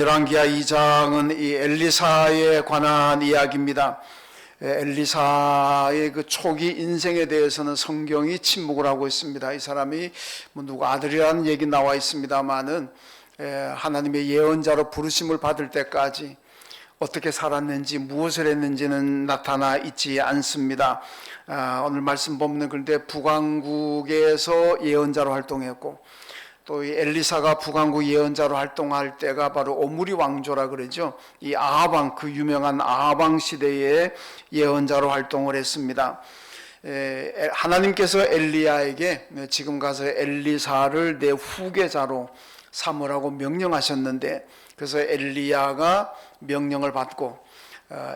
열왕기하 2장은 이 엘리사에 관한 이야기입니다. 엘리사의 그 초기 인생에 대해서는 성경이 침묵을 하고 있습니다. 이 사람이 누구 아들이라는 얘기 나와 있습니다만은 하나님의 예언자로 부르심을 받을 때까지 어떻게 살았는지 무엇을 했는지는 나타나 있지 않습니다. 오늘 말씀 보면 그런데 북왕국에서 예언자로 활동했고 또 이 엘리사가 북왕국 예언자로 활동할 때가 바로 오므리 왕조라 그러죠. 이 아합왕, 그 유명한 아합왕 시대의 예언자로 활동을 했습니다. 하나님께서 엘리야에게 지금 가서 엘리사를 내 후계자로 삼으라고 명령하셨는데, 그래서 엘리야가 명령을 받고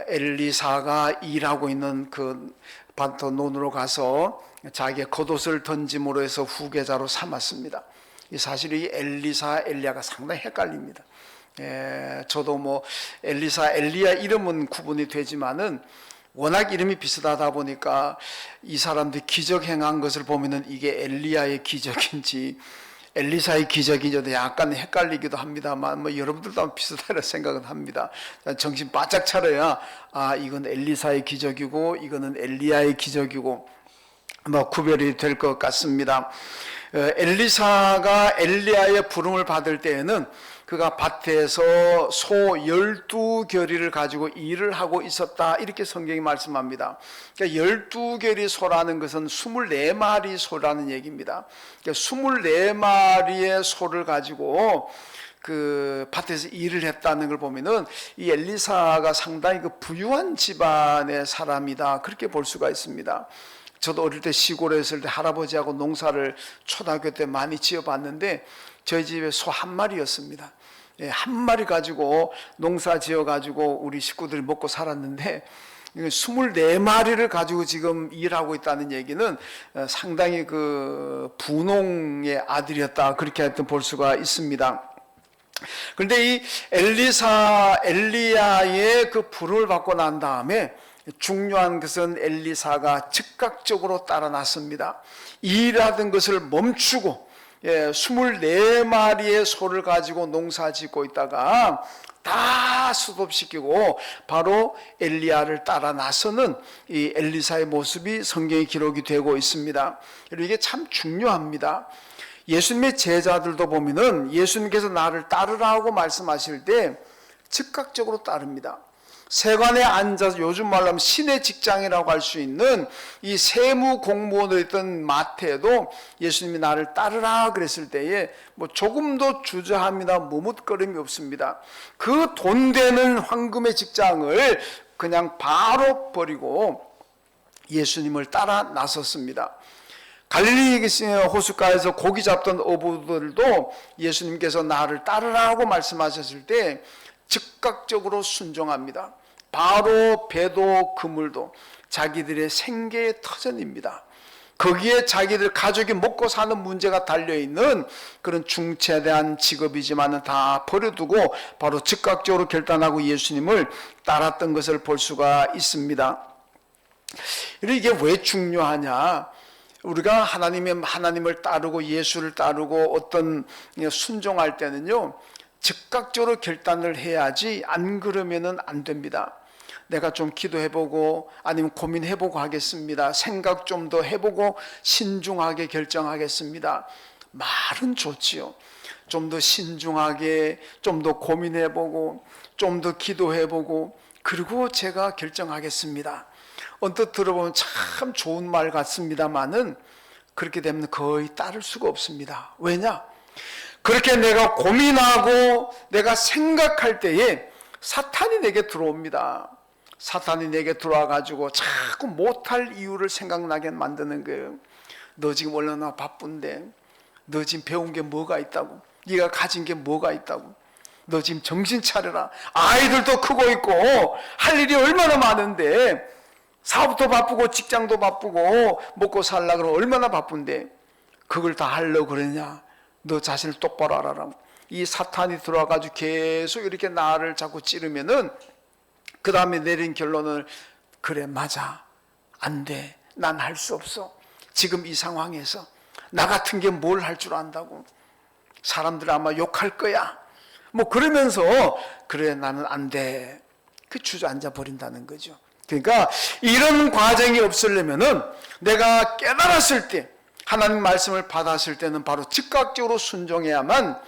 엘리사가 일하고 있는 그 밭논으로 가서 자기의 겉옷을 던짐으로 해서 후계자로 삼았습니다. 사실 이 엘리야가 상당히 헷갈립니다. 저도 엘리야 이름은 구분이 되지만은 워낙 이름이 비슷하다 보니까 이 사람들이 기적 행한 것을 보면은 이게 엘리야의 기적인지 엘리사의 기적인지 약간 헷갈리기도 합니다만 여러분들도 비슷하다 생각은 합니다. 정신 바짝 차려야 이건 엘리사의 기적이고 이거는 엘리야의 기적이고 구별이 될 것 같습니다. 엘리사가 엘리야의 부름을 받을 때에는 그가 밭에서 소 12결의를 가지고 일을 하고 있었다, 이렇게 성경이 말씀합니다. 그러니까 12결의 소라는 것은 24마리 소라는 얘기입니다. 그러니까 24마리의 소를 가지고 그 밭에서 일을 했다는 걸 보면은 이 엘리사가 상당히 그 부유한 집안의 사람이다, 그렇게 볼 수가 있습니다. 저도 어릴 때 시골에 있을 때 할아버지하고 농사를 초등학교 때 많이 지어봤는데 저희 집에 소 한 마리였습니다. 한 마리 가지고 농사 지어가지고 우리 식구들이 먹고 살았는데 24마리를 가지고 지금 일하고 있다는 얘기는 상당히 그 부농의 아들이었다, 그렇게 하여튼 볼 수가 있습니다. 그런데 이 엘리야의 그 부름을 받고 난 다음에 중요한 것은 엘리사가 즉각적으로 따라 났습니다. 일하던 것을 멈추고 24마리의 소를 가지고 농사 짓고 있다가 다 스톱시키고 바로 엘리야를 따라 나서는 이 엘리사의 모습이 성경에 기록이 되고 있습니다. 그리고 이게 참 중요합니다. 예수님의 제자들도 보면은 예수님께서 나를 따르라고 말씀하실 때 즉각적으로 따릅니다. 세관에 앉아서 요즘 말로 하면 신의 직장이라고 할 수 있는 이 세무 공무원으로 있던 마태도 예수님이 나를 따르라 그랬을 때에 조금도 주저함이나 머뭇거림이 없습니다. 그 돈 되는 황금의 직장을 그냥 바로 버리고 예수님을 따라 나섰습니다. 갈릴리 호숫가에서 고기 잡던 어부들도 예수님께서 나를 따르라고 말씀하셨을 때 즉각적으로 순종합니다. 바로 배도 그물도 자기들의 생계의 터전입니다. 거기에 자기들 가족이 먹고 사는 문제가 달려있는 그런 중차대한 직업이지만 다 버려두고 바로 즉각적으로 결단하고 예수님을 따랐던 것을 볼 수가 있습니다. 이게 왜 중요하냐? 우리가 하나님을 따르고 예수를 따르고 어떤 순종할 때는요, 즉각적으로 결단을 해야지 안 그러면은 안 됩니다. 내가 좀 기도해보고 아니면 고민해보고 하겠습니다. 생각 좀 더 해보고 신중하게 결정하겠습니다. 말은 좋지요. 좀 더 신중하게, 좀 더 고민해보고, 좀 더 기도해보고, 그리고 제가 결정하겠습니다. 언뜻 들어보면 참 좋은 말 같습니다만은 그렇게 되면 거의 따를 수가 없습니다. 왜냐? 그렇게 내가 고민하고 내가 생각할 때에 사탄이 내게 들어옵니다. 사탄이 내게 들어와가지고 자꾸 못할 이유를 생각나게 만드는 거예요. 너 지금 얼마나 바쁜데, 너 지금 배운 게 뭐가 있다고, 네가 가진 게 뭐가 있다고, 너 지금 정신 차려라, 아이들도 크고 있고 할 일이 얼마나 많은데, 사업도 바쁘고 직장도 바쁘고 먹고 살려고 그러면 얼마나 바쁜데 그걸 다 하려고 그러냐, 너 자신을 똑바로 알아라. 이 사탄이 들어와가지고 계속 이렇게 나를 자꾸 찌르면은 그 다음에 내린 결론은 그래, 맞아, 안 돼, 난 할 수 없어. 지금 이 상황에서 나 같은 게 뭘 할 줄 안다고. 사람들 아마 욕할 거야. 뭐 그러면서 그래 나는 안 돼. 그 주저앉아 버린다는 거죠. 그러니까 이런 과정이 없으려면은 내가 깨달았을 때, 하나님 말씀을 받았을 때는 바로 즉각적으로 순종해야만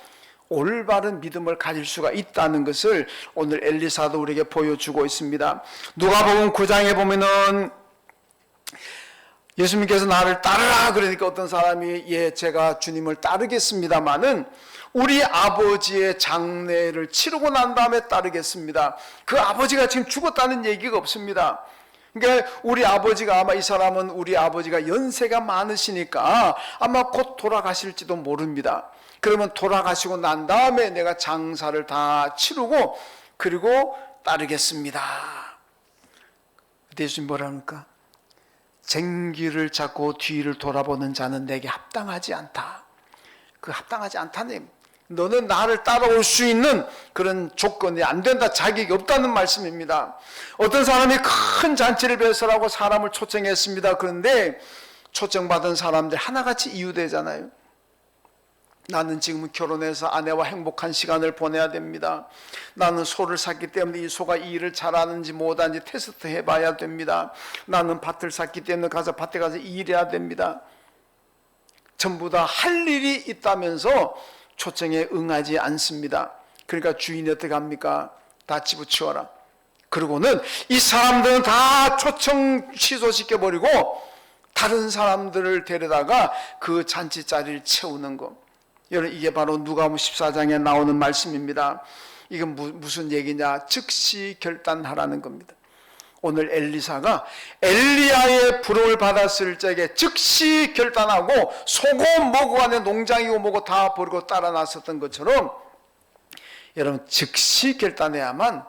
올바른 믿음을 가질 수가 있다는 것을 오늘 엘리사도 우리에게 보여주고 있습니다. 누가복음 9장에 보면은 예수님께서 나를 따르라 그러니까 어떤 사람이 예 제가 주님을 따르겠습니다마는 우리 아버지의 장례를 치르고 난 다음에 따르겠습니다. 그 아버지가 지금 죽었다는 얘기가 없습니다. 그러니까 우리 아버지가 아마 이 사람은 우리 아버지가 연세가 많으시니까 아마 곧 돌아가실지도 모릅니다. 그러면 돌아가시고 난 다음에 내가 장사를 다 치르고 그리고 따르겠습니다. 예수님 뭐라 합니까? 쟁기를 잡고 뒤를 돌아보는 자는 내게 합당하지 않다. 그 합당하지 않다는 너는 나를 따라올 수 있는 그런 조건이 안 된다. 자격이 없다는 말씀입니다. 어떤 사람이 큰 잔치를 배설하고 사람을 초청했습니다. 그런데 초청받은 사람들 하나같이 이유되잖아요. 나는 지금 결혼해서 아내와 행복한 시간을 보내야 됩니다. 나는 소를 샀기 때문에 이 소가 이 일을 잘하는지 못하는지 테스트 해봐야 됩니다. 나는 밭을 샀기 때문에 가서 밭에 가서 일해야 됩니다. 전부 다 할 일이 있다면서 초청에 응하지 않습니다. 그러니까 주인이 어떻게 합니까? 다 집어치워라. 그리고는 이 사람들은 다 초청 취소시켜버리고 다른 사람들을 데려다가 그 잔치 자리를 채우는 것. 여러분 이게 바로 누가복음 14장에 나오는 말씀입니다. 이건 무슨 얘기냐? 즉시 결단하라는 겁니다. 오늘 엘리사가 엘리야의 부름을 받았을 적에 즉시 결단하고 소고 뭐고 안에 농장이고 뭐고 다 버리고 따라 나섰던 것처럼 여러분 즉시 결단해야만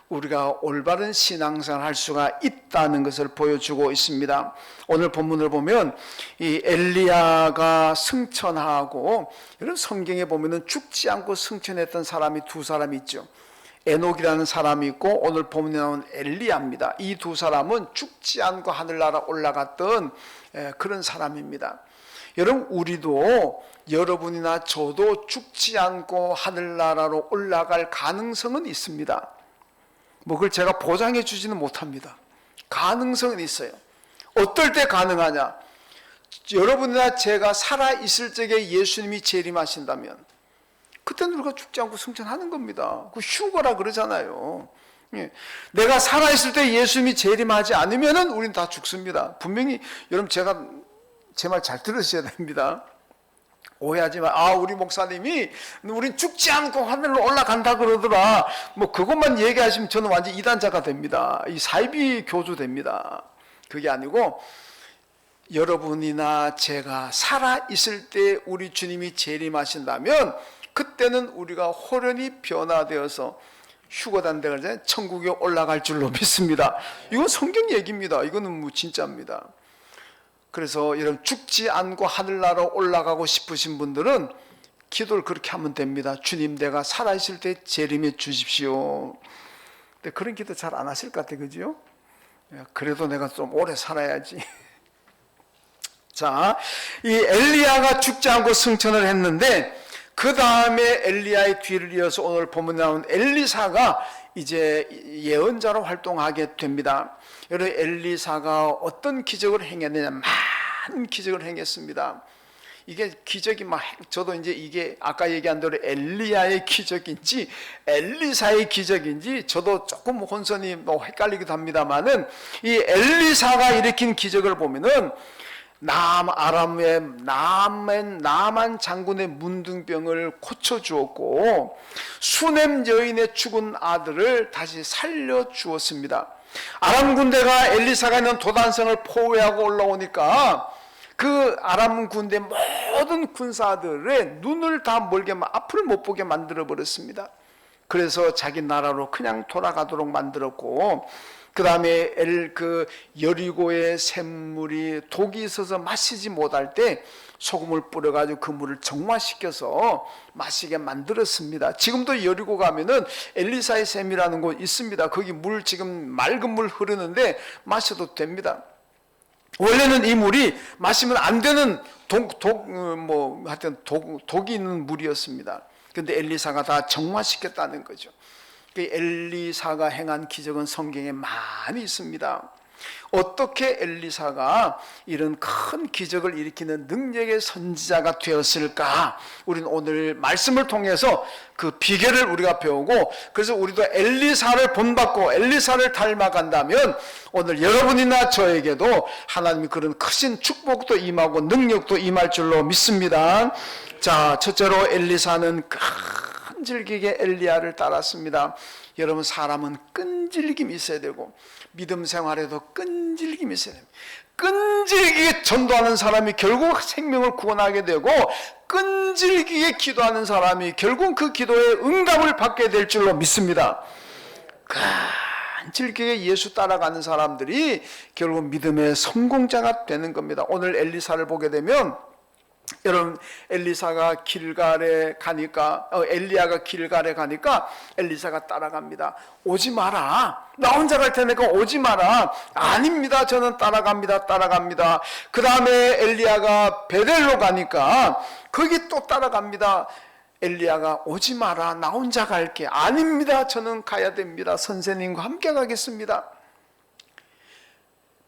우리가 올바른 신앙생활을 할 수가 있다는 것을 보여주고 있습니다. 오늘 본문을 보면 이 엘리야가 승천하고 이런 성경에 보면은 죽지 않고 승천했던 사람이 두 사람이 있죠. 에녹이라는 사람이 있고 오늘 본문에 나온 엘리야입니다. 이 두 사람은 죽지 않고 하늘나라 올라갔던 그런 사람입니다. 여러분 우리도 여러분이나 저도 죽지 않고 하늘나라로 올라갈 가능성은 있습니다. 뭐 그걸 제가 보장해 주지는 못합니다. 가능성은 있어요. 어떨 때 가능하냐? 여러분이나 제가 살아있을 적에 예수님이 재림하신다면 그때는 우리가 죽지 않고 승천하는 겁니다. 그 휴거라 그러잖아요. 내가 살아있을 때 예수님이 재림하지 않으면 우리는 다 죽습니다. 분명히 여러분 제가 제 말 잘 들으셔야 됩니다. 오해하지 마. 아, 우리 목사님이 우린 죽지 않고 하늘로 올라간다 그러더라. 뭐 그것만 얘기하시면 저는 완전 이단자가 됩니다. 이 사이비 교주 됩니다. 그게 아니고 여러분이나 제가 살아있을 때 우리 주님이 재림하신다면 그때는 우리가 호련히 변화되어서 휴거단대 그러잖아요. 천국에 올라갈 줄로 믿습니다. 이건 성경 얘기입니다. 이거는 뭐 진짜입니다. 그래서 여러분 죽지 않고 하늘나라로 올라가고 싶으신 분들은 기도를 그렇게 하면 됩니다. 주님 내가 살아있을 때 재림해 주십시오. 근데 그런 기도 잘 안 하실 것 같아요. 그죠? 그래도 내가 좀 오래 살아야지. 자, 이 엘리야가 죽지 않고 승천을 했는데 그 다음에 엘리야의 뒤를 이어서 오늘 본문에 나온 엘리사가 이제 예언자로 활동하게 됩니다. 여러분 엘리사가 어떤 기적을 행했느냐? 많은 기적을 행했습니다. 이게 기적이 막 저도 이제 이게 아까 얘기한 대로 엘리야의 기적인지 엘리사의 기적인지 저도 조금 혼선이 뭐 헷갈리기도 합니다만은 이 엘리사가 일으킨 기적을 보면은 남아람의 나만 장군의 문둥병을 고쳐주었고 수넴 여인의 죽은 아들을 다시 살려주었습니다. 아람 군대가 엘리사가 있는 도단성을 포위하고 올라오니까 그 아람 군대 모든 군사들의 눈을 다 멀게 앞을 못 보게 만들어 버렸습니다. 그래서 자기 나라로 그냥 돌아가도록 만들었고 그 다음에 여리고의 샘물이 독이 있어서 마시지 못할 때 소금을 뿌려가지고 그 물을 정화시켜서 마시게 만들었습니다. 지금도 여리고 가면은 엘리사의 샘이라는 곳 있습니다. 거기 물 지금 맑은 물 흐르는데 마셔도 됩니다. 원래는 이 물이 마시면 안 되는 독이 있는 물이었습니다. 근데 엘리사가 다 정화시켰다는 거죠. 그 엘리사가 행한 기적은 성경에 많이 있습니다. 어떻게 엘리사가 이런 큰 기적을 일으키는 능력의 선지자가 되었을까? 우리는 오늘 말씀을 통해서 그 비결을 우리가 배우고, 그래서 우리도 엘리사를 본받고 엘리사를 닮아간다면 오늘 여러분이나 저에게도 하나님이 그런 크신 축복도 임하고 능력도 임할 줄로 믿습니다. 자, 첫째로 엘리사는 끈질기게 엘리야를 따랐습니다. 여러분, 사람은 끈질김이 있어야 되고 믿음 생활에도 끈질김이 있어야 됩니다. 끈질기게 전도하는 사람이 결국 생명을 구원하게 되고, 끈질기게 기도하는 사람이 결국 그 기도에 응답을 받게 될 줄로 믿습니다. 끈질기게 예수 따라가는 사람들이 결국 믿음의 성공자가 되는 겁니다. 오늘 엘리사를 보게 되면, 여러분, 엘리야가 길갈에 가니까 엘리사가 따라갑니다. 오지 마라, 나 혼자 갈 테니까 오지 마라. 아닙니다, 저는 따라갑니다. 그 다음에 엘리야가 베델로 가니까 거기 또 따라갑니다. 엘리야가 오지 마라, 나 혼자 갈게. 아닙니다, 저는 가야 됩니다, 선생님과 함께 가겠습니다.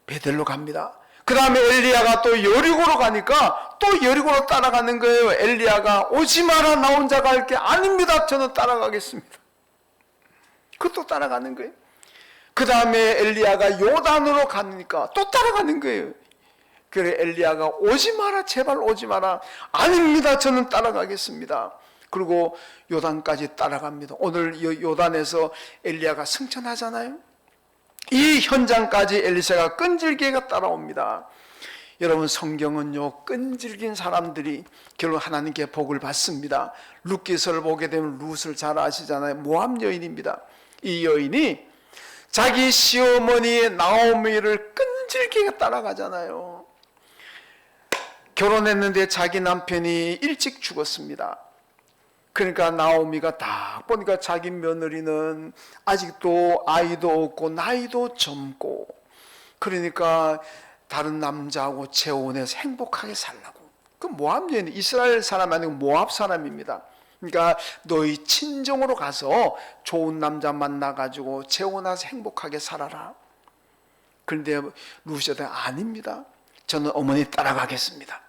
베델로 갑니다. 그 다음에 엘리야가 또 여리고로 가니까 또 여리고로 따라가는 거예요. 엘리야가 오지 마라, 나 혼자 갈게. 아닙니다, 저는 따라가겠습니다. 그것도 따라가는 거예요. 그 다음에 엘리야가 요단으로 가니까 또 따라가는 거예요. 그래 엘리야가 오지 마라, 제발 오지 마라. 아닙니다, 저는 따라가겠습니다. 그리고 요단까지 따라갑니다. 오늘 요단에서 엘리야가 승천하잖아요. 이 현장까지 엘리사가 끈질기게 따라옵니다. 여러분, 성경은요, 끈질긴 사람들이 결국 하나님께 복을 받습니다. 룻기서를 보게 되면 룻을 잘 아시잖아요. 모압 여인입니다. 이 여인이 자기 시어머니 나오미를 끈질기게 따라가잖아요. 결혼했는데 자기 남편이 일찍 죽었습니다. 그러니까 나오미가 딱 보니까 자기 며느리는 아직도 아이도 없고 나이도 젊고, 그러니까 다른 남자하고 재혼해서 행복하게 살라고. 그 모압 여인, 이스라엘 사람 아니고 모압 사람입니다. 그러니까 너희 친정으로 가서 좋은 남자 만나가지고 재혼해서 행복하게 살아라. 그런데 루시아는 아닙니다, 저는 어머니 따라가겠습니다.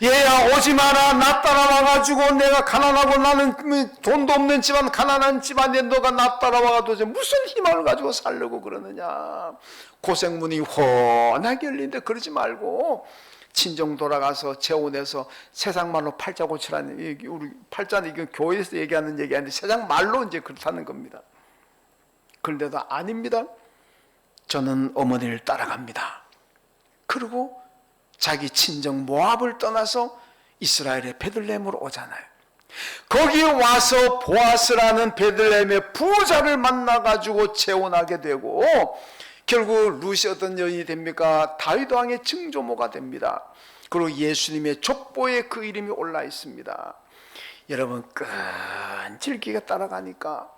얘야 오지 마라, 나 따라와가지고 내가 가난하고 나는 돈도 없는 집안, 가난한 집안에 너가 나 따라와가지고 무슨 희망을 가지고 살려고 그러느냐. 고생문이 훤하게 열리는데 그러지 말고 친정 돌아가서 재혼해서 세상 말로 팔자 고치라는, 우리 팔자는 이건 교회에서 얘기하는 얘기 아닌데 세상 말로 이제 그렇다는 겁니다. 그런데도 아닙니다, 저는 어머니를 따라갑니다. 그리고 자기 친정 모압을 떠나서 이스라엘의 베들레헴으로 오잖아요. 거기에 와서 보아스라는 베들레헴의 부자를 만나가지고 재혼하게 되고, 결국 룻이 어떤 여인이 됩니까? 다윗 왕의 증조모가 됩니다. 그리고 예수님의 족보에 그 이름이 올라 있습니다. 여러분, 끈질기게 따라가니까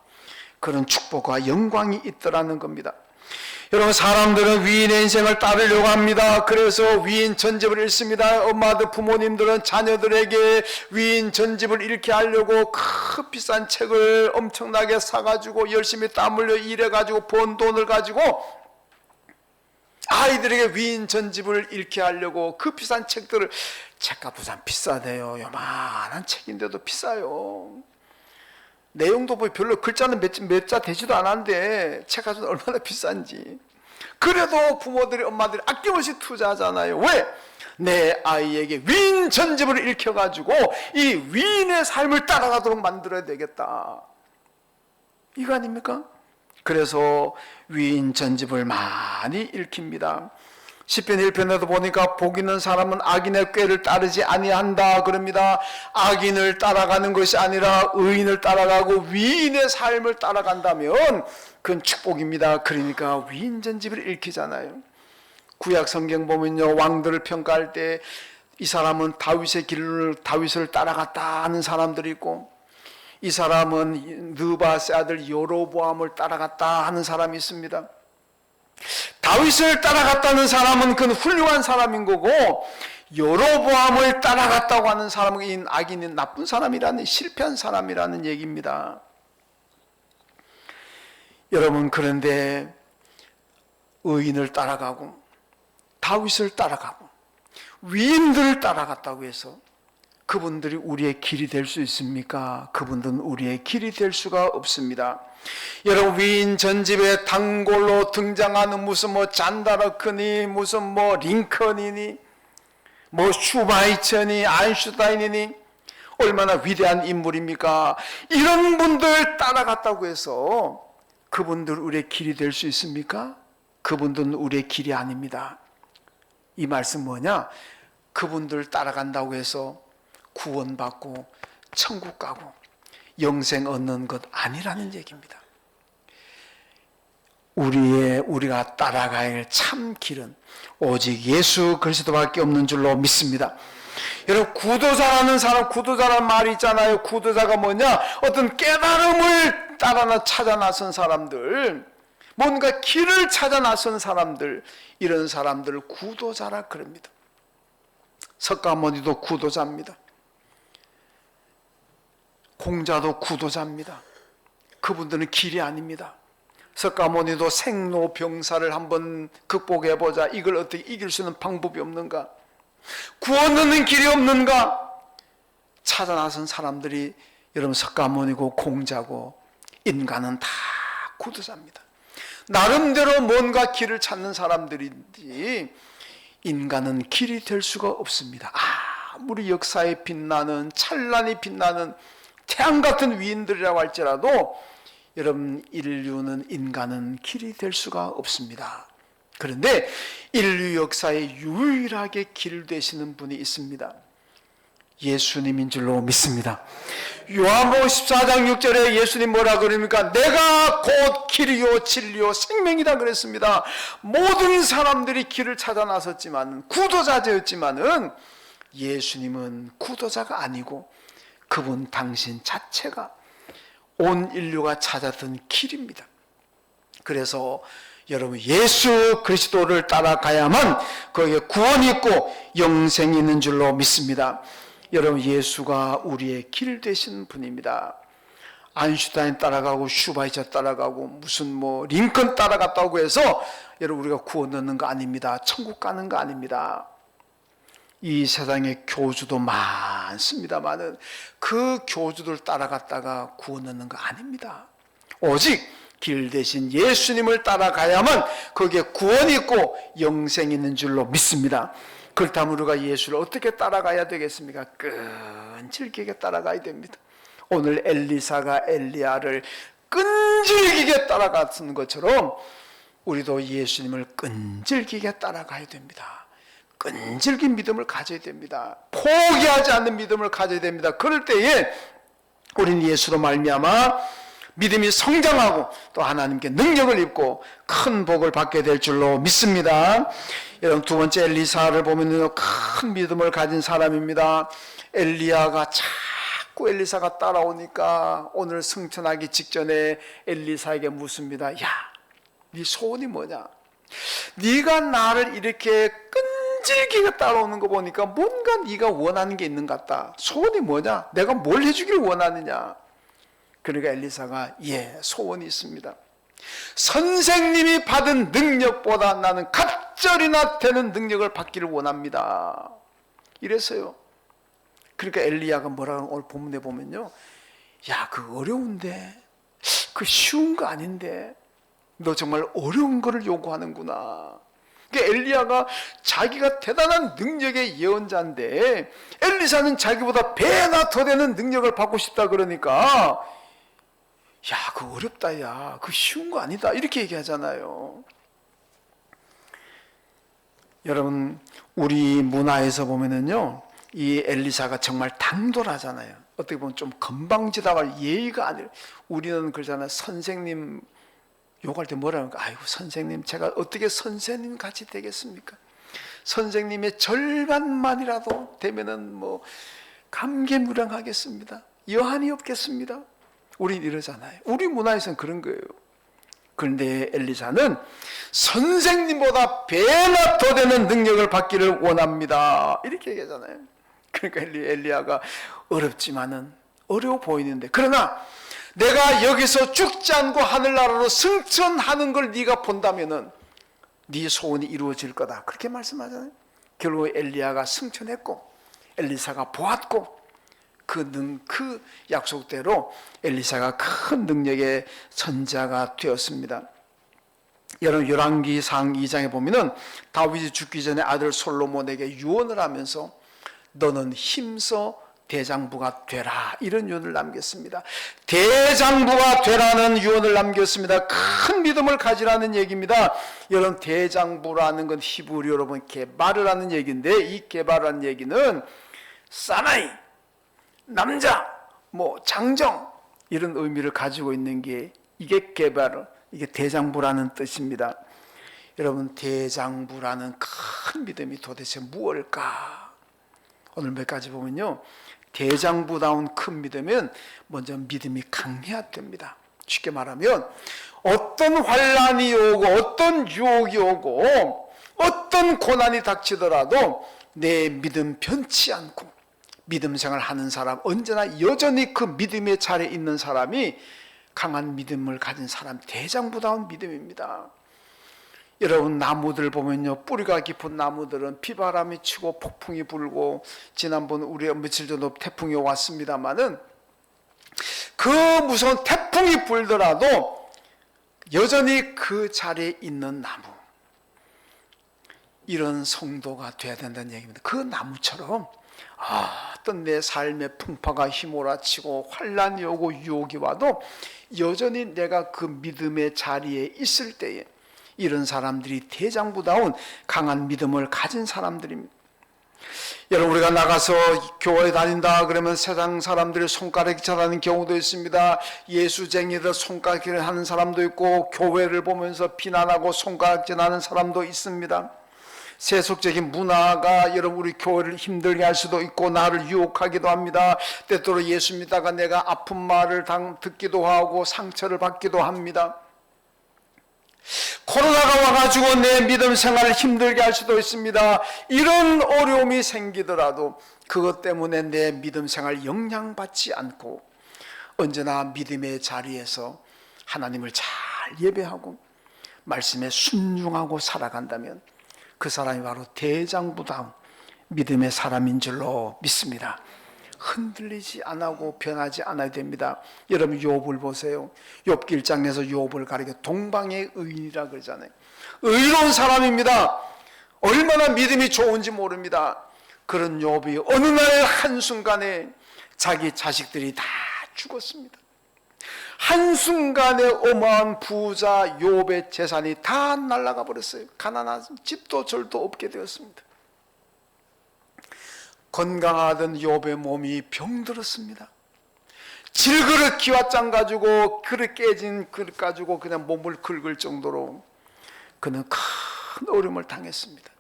그런 축복과 영광이 있더라는 겁니다. 여러분, 사람들은 위인의 인생을 따르려고 합니다. 그래서 위인 전집을 읽습니다. 엄마들, 부모님들은 자녀들에게 위인 전집을 읽게 하려고 그 비싼 책을 엄청나게 사가지고 열심히 땀 흘려 일해가지고 번 돈을 가지고 아이들에게 위인 전집을 읽게 하려고 그 비싼 책들을, 책값도 참 비싸대요. 요만한 책인데도 비싸요. 내용도 별로, 글자는 몇 자 되지도 않았는데 책 가지고 얼마나 비싼지. 그래도 부모들이, 엄마들이 아낌없이 투자하잖아요. 왜? 내 아이에게 위인 전집을 읽혀가지고 이 위인의 삶을 따라가도록 만들어야 되겠다, 이거 아닙니까? 그래서 위인 전집을 많이 읽힙니다. 시편 1편에도 보니까 복 있는 사람은 악인의 꾀를 따르지 아니한다 그럽니다. 악인을 따라가는 것이 아니라 의인을 따라가고 위인의 삶을 따라간다면 그건 축복입니다. 그러니까 위인 전집을 읽히잖아요. 구약 성경 보면요, 왕들을 평가할 때 이 사람은 다윗을 따라갔다 하는 사람들이 있고, 이 사람은 느바세 아들 여로보암을 따라갔다 하는 사람이 있습니다. 다윗을 따라갔다는 사람은 그는 훌륭한 사람인 거고, 여로보암을 따라갔다고 하는 사람은 악인인 나쁜 사람이라는, 실패한 사람이라는 얘기입니다. 여러분, 그런데 의인을 따라가고 다윗을 따라가고 위인들을 따라갔다고 해서 그분들이 우리의 길이 될 수 있습니까? 그분들은 우리의 길이 될 수가 없습니다. 여러분, 위인 전집에 단골로 등장하는 무슨 뭐 잔다르크니, 무슨 뭐 링컨이니, 뭐 슈바이처니, 아인슈타인이니, 얼마나 위대한 인물입니까? 이런 분들 따라갔다고 해서 그분들 우리의 길이 될 수 있습니까? 그분들은 우리의 길이 아닙니다. 이 말씀 뭐냐? 그분들 따라간다고 해서 구원받고 천국 가고 영생 얻는 것 아니라는 얘기입니다. 우리가 따라가야 할 참 길은 오직 예수 그리스도밖에 없는 줄로 믿습니다. 여러분, 구도자라는 사람, 구도자라는 말이 있잖아요. 구도자가 뭐냐? 어떤 깨달음을 찾아 나선 사람들, 뭔가 길을 찾아 나선 사람들, 이런 사람들을 구도자라 그럽니다. 석가모니도 구도자입니다. 공자도 구도자입니다. 그분들은 길이 아닙니다. 석가모니도 생로병사를 한번 극복해보자, 이걸 어떻게 이길 수 있는 방법이 없는가, 구원 얻는 길이 없는가 찾아 나선 사람들이 여러분 석가모니고 공자고, 인간은 다 구도자입니다. 나름대로 뭔가 길을 찾는 사람들이지 인간은 길이 될 수가 없습니다. 아무리 역사에 빛나는, 찬란히 빛나는 태양 같은 위인들이라고 할지라도 여러분, 인간은 길이 될 수가 없습니다. 그런데 인류 역사에 유일하게 길 되시는 분이 있습니다. 예수님인 줄로 믿습니다. 요한복음 14장 6절에 예수님 뭐라 그럽니까? 내가 곧 길이요 진리요 생명이다 그랬습니다. 모든 사람들이 길을 찾아 나섰지만, 구도자였지만은 예수님은 구도자가 아니고 그분 당신 자체가 온 인류가 찾았던 길입니다. 그래서 여러분, 예수 그리스도를 따라가야만 거기에 구원이 있고 영생이 있는 줄로 믿습니다. 여러분, 예수가 우리의 길 되신 분입니다. 아인슈타인 따라가고 슈바이처 따라가고 무슨 뭐 링컨 따라갔다고 해서 여러분 우리가 구원 얻는 거 아닙니다. 천국 가는 거 아닙니다. 이 세상에 교주도 많습니다만은 그 교주들 따라갔다가 구원 얻는 거 아닙니다. 오직 길 대신 예수님을 따라가야만 거기에 구원이 있고 영생이 있는 줄로 믿습니다. 그렇다면 우리가 예수를 어떻게 따라가야 되겠습니까? 끈질기게 따라가야 됩니다. 오늘 엘리사가 엘리야를 끈질기게 따라갔는 것처럼 우리도 예수님을 끈질기게 따라가야 됩니다. 끈질긴 믿음을 가져야 됩니다. 포기하지 않는 믿음을 가져야 됩니다. 그럴 때에 우리는 예수로 말미암아 믿음이 성장하고 또 하나님께 능력을 입고 큰 복을 받게 될 줄로 믿습니다. 여러분, 두 번째 엘리사를 보면 큰 믿음을 가진 사람입니다. 엘리야가 자꾸 엘리사가 따라오니까 오늘 승천하기 직전에 엘리사에게 묻습니다. 야, 네 소원이 뭐냐? 네가 나를 이렇게 끈질기게 따라오는 거 보니까 뭔가 네가 원하는 게 있는 것 같다. 소원이 뭐냐? 내가 뭘 해주길 원하느냐? 그러니까 엘리사가 소원이 있습니다. 선생님이 받은 능력보다 나는 갑절이나 되는 능력을 받기를 원합니다. 이랬어요. 그러니까 엘리야가 뭐라고 오늘 본문에 보면요, 야, 그 어려운데, 그 쉬운 거 아닌데 너 정말 어려운 거를 요구하는구나. 그러니까 엘리야가 자기가 대단한 능력의 예언자인데 엘리사는 자기보다 배나 더 되는 능력을 받고 싶다 그러니까, 야, 그거 어렵다, 야, 그거 쉬운 거 아니다, 이렇게 얘기하잖아요. 여러분, 우리 문화에서 보면은요, 이 엘리사가 정말 당돌하잖아요. 어떻게 보면 좀 건방지다가 예의가 아니라, 우리는 그러잖아요. 선생님 욕할 때 뭐라 하니까, 아이고 선생님, 제가 어떻게 선생님 같이 되겠습니까? 선생님의 절반만이라도 되면은 뭐 감개무량하겠습니다. 여한이 없겠습니다. 우린 이러잖아요. 우리 문화에서는 그런 거예요. 그런데 엘리사는 선생님보다 배나 더 되는 능력을 받기를 원합니다. 이렇게 얘기하잖아요. 그러니까 엘리야가 어렵지만은 어려워 보이는데, 그러나 내가 여기서 죽지 않고 하늘나라로 승천하는 걸 네가 본다면은 네 소원이 이루어질 거다. 그렇게 말씀하잖아요. 결국 엘리야가 승천했고 엘리사가 보았고 그 약속대로 엘리사가 큰 능력의 전자가 되었습니다. 여러분 열왕기상 2장에 보면은 다윗이 죽기 전에 아들 솔로몬에게 유언을 하면서 너는 힘써 대장부가 되라, 이런 유언을 남겼습니다. 대장부가 되라는 유언을 남겼습니다. 큰 믿음을 가지라는 얘기입니다. 여러분 대장부라는 건 히브리 여러분 게바르라는 얘기인데, 이 게바르라는 얘기는 사나이, 남자, 장정, 이런 의미를 가지고 있는 게 이게 게바르, 이게 대장부라는 뜻입니다. 여러분 대장부라는 큰 믿음이 도대체 무엇일까? 오늘 몇 가지 보면요, 대장부다운 큰 믿음은 먼저 믿음이 강해야 됩니다. 쉽게 말하면 어떤 환난이 오고 어떤 유혹이 오고 어떤 고난이 닥치더라도 내 믿음 변치 않고 믿음 생활하는 사람, 언제나 여전히 그 믿음의 자리에 있는 사람이 강한 믿음을 가진 사람, 대장부다운 믿음입니다. 여러분 나무들 보면요, 뿌리가 깊은 나무들은 비바람이 치고 폭풍이 불고, 지난번 우리 며칠 전에 태풍이 왔습니다마는 그 무서운 태풍이 불더라도 여전히 그 자리에 있는 나무, 이런 성도가 돼야 된다는 얘기입니다. 그 나무처럼 어떤 내 삶의 풍파가 휘몰아치고 환난이 오고 유혹이 와도 여전히 내가 그 믿음의 자리에 있을 때에 이런 사람들이 대장부다운 강한 믿음을 가진 사람들입니다. 여러분 우리가 나가서 교회 다닌다 그러면 세상 사람들이 손가락질하는 경우도 있습니다. 예수쟁이들 손가락질 하는 사람도 있고, 교회를 보면서 비난하고 손가락질하는 사람도 있습니다. 세속적인 문화가 여러분 우리 교회를 힘들게 할 수도 있고 나를 유혹하기도 합니다. 때때로 예수 믿다가 내가 아픈 말을 듣기도 하고 상처를 받기도 합니다. 코로나가 와가지고 내 믿음 생활을 힘들게 할 수도 있습니다. 이런 어려움이 생기더라도 그것 때문에 내 믿음 생활 영향받지 않고 언제나 믿음의 자리에서 하나님을 잘 예배하고 말씀에 순종하고 살아간다면 그 사람이 바로 대장부다운 믿음의 사람인 줄로 믿습니다. 흔들리지 않고 변하지 않아야 됩니다. 여러분 욥을 보세요. 욥기 1장에서 욥을 가리켜 동방의 의인이라 그러잖아요. 의로운 사람입니다. 얼마나 믿음이 좋은지 모릅니다. 그런 욥이 어느 날 한순간에 자기 자식들이 다 죽었습니다. 한순간에 어마어마한 부자 욥의 재산이 다 날아가 버렸어요. 가난한 집도 절도 없게 되었습니다. 건강하던 욥의 몸이 병들었습니다. 질그릇 기와장 가지고 그릇 깨진 그릇 가지고 그냥 몸을 긁을 정도로 그는 큰 어려움을 당했습니다.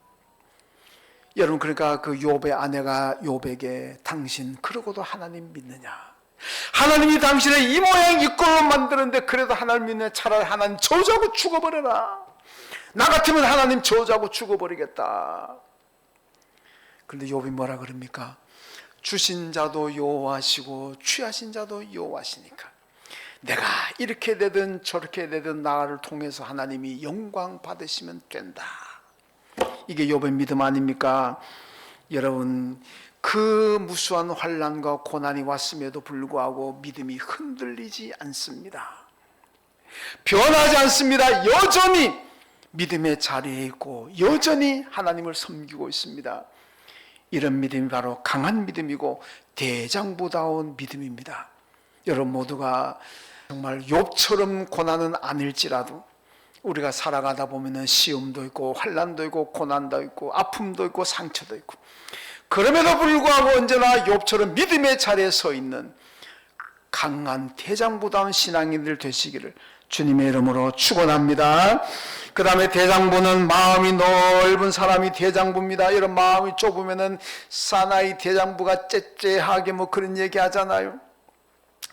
여러분 그러니까 그 욥의 아내가 욥에게 당신 그러고도 하나님 믿느냐? 하나님이 당신을 이 모양 이 꼴로 만드는데 그래도 하나님 믿느냐? 차라리 하나님 저주하고 죽어버려라. 나 같으면 하나님 저주하고 죽어버리겠다. 그런데 욥이 뭐라 그럽니까? 주신 자도 여호와시고 취하신 자도 여호와시니까 내가 이렇게 되든 저렇게 되든 나를 통해서 하나님이 영광 받으시면 된다. 이게 욥의 믿음 아닙니까? 여러분 그 무수한 환난과 고난이 왔음에도 불구하고 믿음이 흔들리지 않습니다. 변하지 않습니다. 여전히 믿음의 자리에 있고 여전히 하나님을 섬기고 있습니다. 이런 믿음이 바로 강한 믿음이고 대장부다운 믿음입니다. 여러분 모두가 정말 욥처럼 고난은 아닐지라도 우리가 살아가다 보면 시험도 있고 환난도 있고 고난도 있고 아픔도 있고 상처도 있고, 그럼에도 불구하고 언제나 욥처럼 믿음의 자리에 서 있는 강한 대장부다운 신앙인들 되시기를 주님의 이름으로 축원합니다. 그 다음에 대장부는 마음이 넓은 사람이 대장부입니다. 이런 마음이 좁으면은 사나이 대장부가 째째하게 그런 얘기 하잖아요.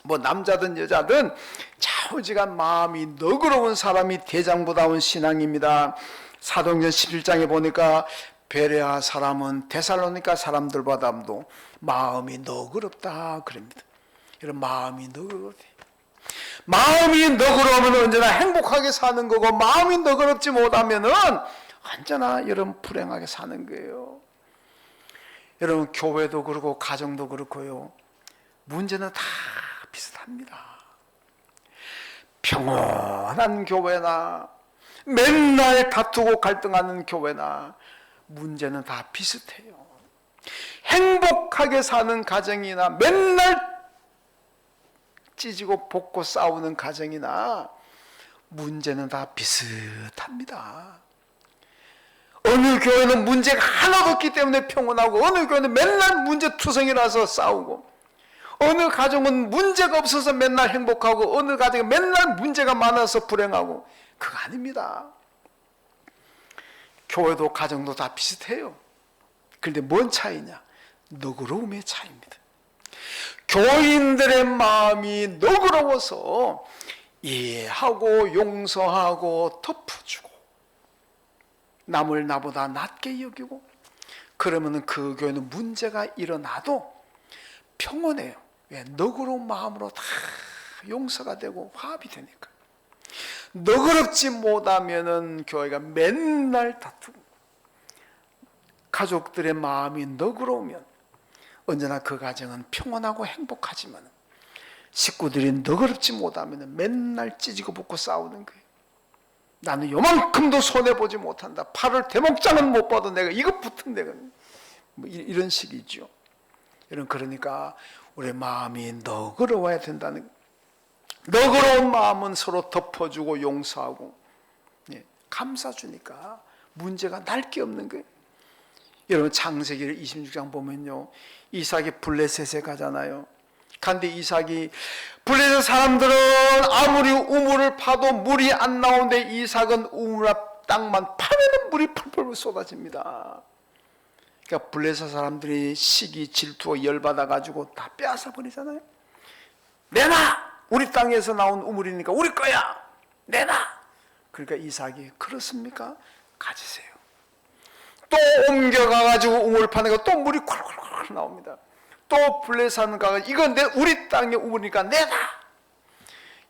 뭐 남자든 여자든 좌우지간 마음이 너그러운 사람이 대장부다운 신앙입니다. 사도행전 11장에 보니까 베레아 사람은 데살로니가 사람들보다도 마음이 너그럽다 그럽니다. 이런 마음이 너그럽대. 마음이 너그러우면 언제나 행복하게 사는 거고, 마음이 너그럽지 못하면은 언제나 여러분 불행하게 사는 거예요. 여러분 교회도 그렇고 가정도 그렇고요. 문제는 다 비슷합니다. 평온한 교회나 맨날 다투고 갈등하는 교회나 문제는 다 비슷해요. 행복하게 사는 가정이나 맨날 찢고 볶고 싸우는 가정이나 문제는 다 비슷합니다. 어느 교회는 문제가 하나도 없기 때문에 평온하고, 어느 교회는 맨날 문제투성이라서 싸우고, 어느 가정은 문제가 없어서 맨날 행복하고, 어느 가정은 맨날 문제가 많아서 불행하고. 그거 아닙니다. 교회도 가정도 다 비슷해요. 그런데 뭔 차이냐? 너그러움의 차이입니다. 교인들의 마음이 너그러워서 이해하고 용서하고 덮어주고 남을 나보다 낮게 여기고, 그러면 그 교회는 문제가 일어나도 평온해요. 왜? 너그러운 마음으로 다 용서가 되고 화합이 되니까. 너그럽지 못하면은 교회가 맨날 다투고, 가족들의 마음이 너그러우면 언제나 그 가정은 평온하고 행복하지만, 식구들이 너그럽지 못하면 맨날 찢고 붓고 싸우는 거예요. 나는 요만큼도 손해보지 못한다. 팔을 대목장은 못 봐도 내가 이것 붙은 내가 뭐 이런 식이죠. 여러분, 그러니까 우리 마음이 너그러워야 된다는 거예요. 너그러운 마음은 서로 덮어주고 용서하고 감싸주니까 문제가 날 게 없는 거예요. 여러분, 창세기 26장 보면요, 이삭이 블레셋에 가잖아요. 근데 이삭이, 블레셋 사람들은 아무리 우물을 파도 물이 안 나오는데 이삭은 우물 앞 땅만 파면은 물이 펄펄 쏟아집니다. 그러니까 블레셋 사람들이 시기 질투와 열받아 가지고 다 빼앗아 버리잖아요. 내놔! 우리 땅에서 나온 우물이니까 우리 거야! 내놔! 그러니까 이삭이, 그렇습니까? 가지세요. 또 옮겨가가지고 우물 파니까 또 물이 콸콸콸 나옵니다. 또 블레셋 가가지고 이건 우리 땅의 우물이니까 내놔!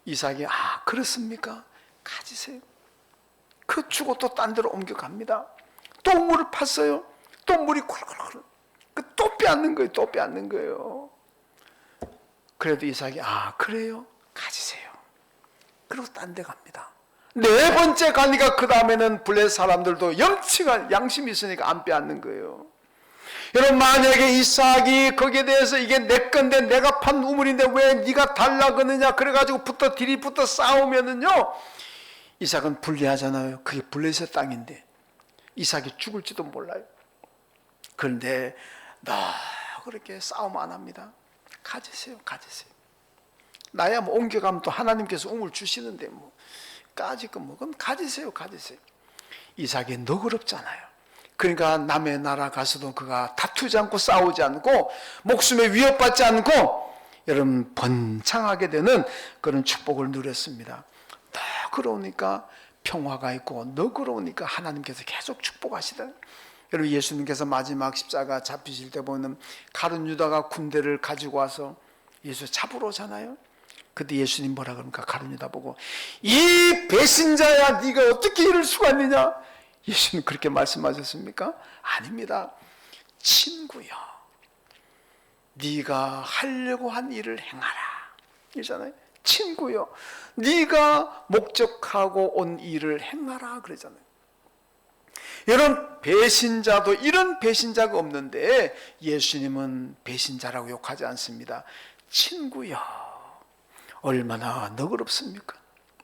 이삭이, 아, 그렇습니까? 가지세요. 그 주고 또 딴 데로 옮겨갑니다. 또 우물을 팠어요. 또 물이 콸콸콸. 또 빼앗는 거예요. 또 빼앗는 거예요. 그래도 이삭이, 아, 그래요? 가지세요. 그리고 딴 데 갑니다. 네 번째 가니까 그 다음에는 블레셋 사람들도 염치가 양심이 있으니까 안 빼앗는 거예요. 여러분, 만약에 이삭이 거기에 대해서 이게 내 건데 내가 판 우물인데 왜 네가 달라 그러느냐 그래가지고 붙어 싸우면은요, 이삭은 불리하잖아요. 그게 블레셋 땅인데 이삭이 죽을지도 몰라요. 그런데 그렇게 싸움 안 합니다. 가지세요. 가지세요. 나야 뭐 옮겨가면 또 하나님께서 우물 주시는데 뭐 까짓 거 뭐, 그럼 가지세요. 가지세요. 이삭이 너그럽잖아요. 그러니까 남의 나라 가서도 그가 다투지 않고 싸우지 않고 목숨에 위협받지 않고 여러분 번창하게 되는 그런 축복을 누렸습니다. 너그러우니까 평화가 있고, 너그러우니까 하나님께서 계속 축복하시다. 여러분, 예수님께서 마지막 십자가 잡히실 때 보면 가룟 유다가 군대를 가지고 와서 예수 잡으러 오잖아요. 그때 예수님 뭐라 그럽니까? 가룟 유다 보고, 이 배신자야, 네가 어떻게 이럴 수가 있느냐? 예수님 그렇게 말씀하셨습니까? 아닙니다. 친구여, 네가 하려고 한 일을 행하라 이러잖아요. 친구여, 네가 목적하고 온 일을 행하라 그러잖아요. 이런 배신자도 이런 배신자가 없는데 예수님은 배신자라고 욕하지 않습니다. 친구여, 얼마나 너그럽습니까?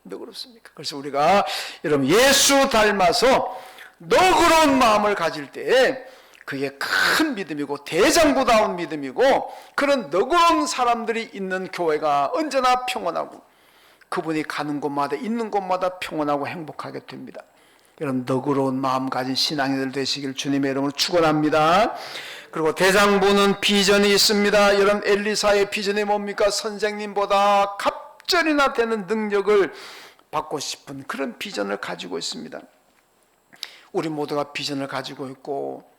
너그럽습니까? 그래서 우리가 여러분 예수 닮아서 너그러운 마음을 가질 때 그게 큰 믿음이고 대장부다운 믿음이고, 그런 너그러운 사람들이 있는 교회가 언제나 평온하고 그분이 가는 곳마다 있는 곳마다 평온하고 행복하게 됩니다. 여러분, 너그러운 마음 가진 신앙인들 되시길 주님의 이름으로 축원합니다. 그리고 대장부는 비전이 있습니다. 이런 엘리사의 비전이 뭡니까? 선생님보다 갑절이나 되는 능력을 받고 싶은 그런 비전을 가지고 있습니다. 우리 모두가 비전을 가지고 있고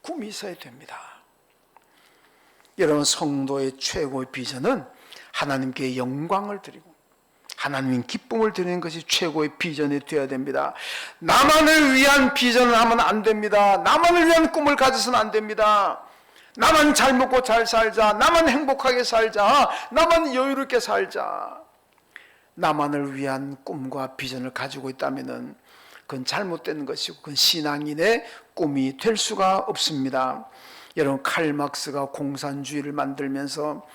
꿈이 있어야 됩니다. 여러분, 성도의 최고의 비전은 하나님께 영광을 드리고 하나님 기쁨을 드리는 것이 최고의 비전이 되어야 됩니다. 나만을 위한 비전을 하면 안 됩니다. 나만을 위한 꿈을 가져서는 안 됩니다. 나만 잘 먹고 잘 살자, 나만 행복하게 살자, 나만 여유롭게 살자. 나만을 위한 꿈과 비전을 가지고 있다면 그건 잘못된 것이고 그건 신앙인의 꿈이 될 수가 없습니다. 여러분, 칼 막스가 공산주의를 만들면서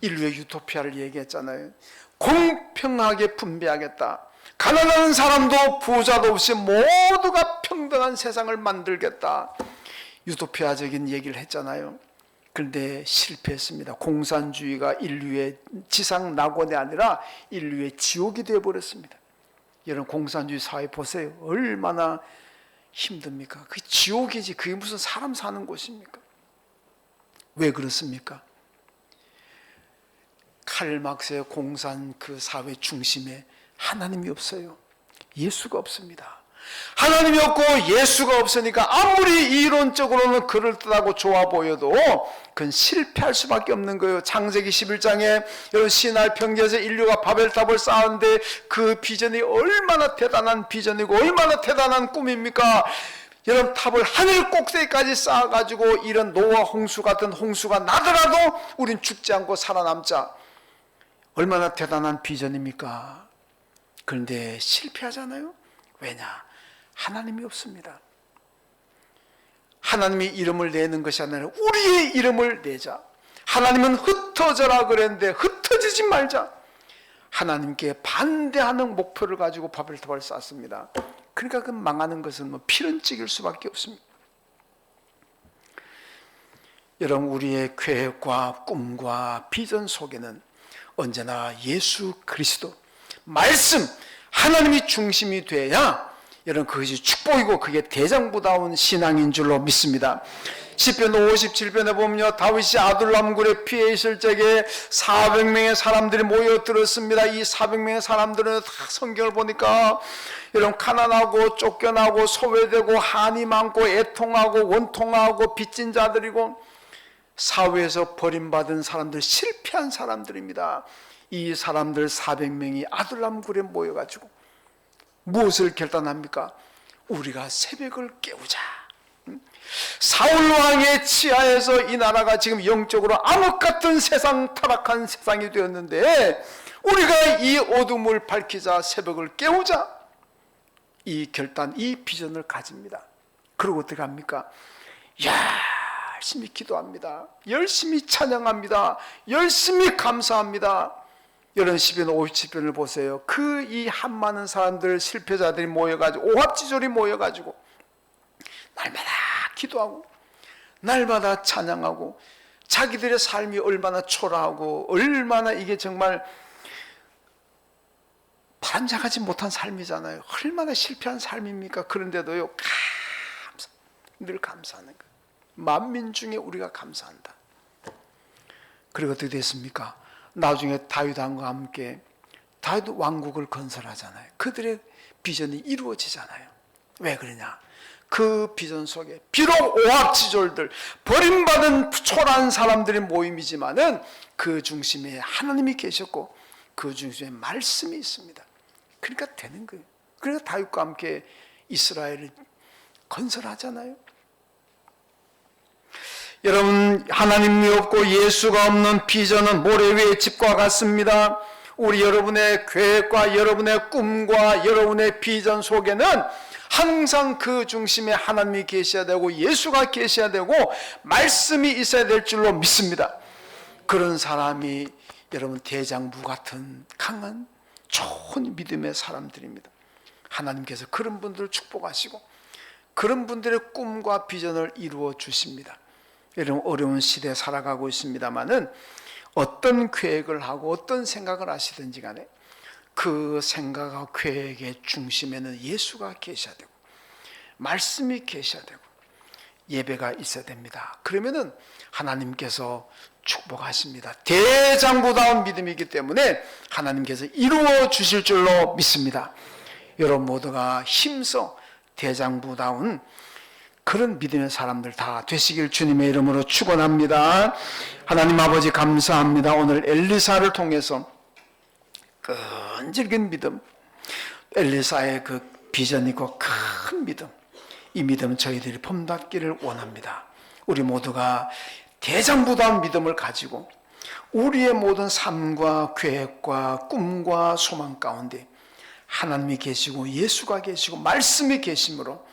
인류의 유토피아를 얘기했잖아요. 공평하게 분배하겠다. 가난한 사람도 부자도 없이 모두가 평등한 세상을 만들겠다. 유토피아적인 얘기를 했잖아요. 그런데 실패했습니다. 공산주의가 인류의 지상 낙원이 아니라 인류의 지옥이 되어버렸습니다. 여러분, 공산주의 사회 보세요. 얼마나 힘듭니까? 그게 지옥이지 그게 무슨 사람 사는 곳입니까? 왜 그렇습니까? 칼 막스의 공산 그 사회 중심에 하나님이 없어요. 예수가 없습니다. 하나님이 없고 예수가 없으니까 아무리 이론적으로는 그럴듯하고 좋아 보여도 그건 실패할 수밖에 없는 거예요. 창세기 11장에 여러분, 시나이 평지에서 인류가 바벨탑을 쌓았는데 그 비전이 얼마나 대단한 비전이고 얼마나 대단한 꿈입니까? 여러분, 탑을 하늘 꼭대기까지 쌓아가지고 이런 노아 홍수 같은 홍수가 나더라도 우린 죽지 않고 살아남자. 얼마나 대단한 비전입니까? 그런데 실패하잖아요. 왜냐? 하나님이 없습니다. 하나님이 이름을 내는 것이 아니라 우리의 이름을 내자. 하나님은 흩어져라 그랬는데 흩어지지 말자. 하나님께 반대하는 목표를 가지고 바벨탑을 쌓습니다. 그러니까 그 망하는 것은 뭐 필연적일 수밖에 없습니다. 여러분, 우리의 계획과 꿈과 비전 속에는 언제나 예수 그리스도, 말씀, 하나님이 중심이 돼야 여러분 그것이 축복이고 그게 대장부다운 신앙인 줄로 믿습니다. 시편 57편에 보면요, 다윗이 아둘람굴에 피해 있을 적에 400명의 사람들이 모여들었습니다. 이 400명의 사람들은 다 성경을 보니까 여러분 가난하고 쫓겨나고 소외되고 한이 많고 애통하고 원통하고 빚진 자들이고 사회에서 버림받은 사람들, 실패한 사람들입니다. 이 사람들 400명이 아둘람굴에 모여가지고 무엇을 결단합니까? 우리가 새벽을 깨우자. 사울왕의 치하에서 이 나라가 지금 영적으로 암흑 같은 세상, 타락한 세상이 되었는데 우리가 이 어둠을 밝히자, 새벽을 깨우자. 이 결단, 이 비전을 가집니다. 그리고 어떻게 합니까? 열심히 기도합니다. 열심히 찬양합니다. 열심히 감사합니다. 여러분, 시편 57편을 보세요. 그 이 한 많은 사람들, 실패자들이 모여가지고, 오합지졸이 모여가지고 날마다 기도하고 날마다 찬양하고 자기들의 삶이 얼마나 초라하고 얼마나 이게 정말 반짝하지 못한 삶이잖아요. 얼마나 실패한 삶입니까? 그런데도요, 늘 감사하는 거예요. 만민 중에 우리가 감사한다. 그리고 어떻게 됐습니까? 나중에 다윗왕과 함께 다윗 왕국을 건설하잖아요. 그들의 비전이 이루어지잖아요. 왜 그러냐? 그 비전 속에 비록 오합지졸들, 버림받은 초라한 사람들의 모임이지만은 그 중심에 하나님이 계셨고 그 중심에 말씀이 있습니다. 그러니까 되는 거예요. 그래서 다윗과 함께 이스라엘을 건설하잖아요. 여러분, 하나님이 없고 예수가 없는 비전은 모래 위의 집과 같습니다. 우리 여러분의 계획과 여러분의 꿈과 여러분의 비전 속에는 항상 그 중심에 하나님이 계셔야 되고 예수가 계셔야 되고 말씀이 있어야 될 줄로 믿습니다. 그런 사람이 여러분 대장부 같은 강한 좋은 믿음의 사람들입니다. 하나님께서 그런 분들을 축복하시고 그런 분들의 꿈과 비전을 이루어 주십니다. 여러분, 어려운 시대에 살아가고 있습니다만은 어떤 계획을 하고 어떤 생각을 하시든지 간에 그 생각과 계획의 중심에는 예수가 계셔야 되고 말씀이 계셔야 되고 예배가 있어야 됩니다. 그러면은 하나님께서 축복하십니다. 대장부다운 믿음이기 때문에 하나님께서 이루어 주실 줄로 믿습니다. 여러분 모두가 힘써 대장부다운 그런 믿음의 사람들 다 되시길 주님의 이름으로 축원합니다. 하나님 아버지 감사합니다. 오늘 엘리사를 통해서 끈질긴 믿음, 엘리사의 그 비전이고 큰 믿음, 이 믿음 저희들이 pom닫기를 원합니다. 우리 모두가 대장부다운 믿음을 가지고 우리의 모든 삶과 계획과 꿈과 소망 가운데 하나님이 계시고 예수가 계시고 말씀이 계심으로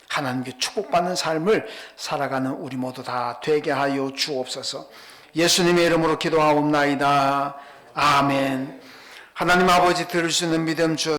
하나님께 축복받는 삶을 살아가는 우리 모두 다 되게 하여 주옵소서. 예수님의 이름으로 기도하옵나이다. 아멘. 하나님 아버지 들을 수 있는 믿음 주옵소서.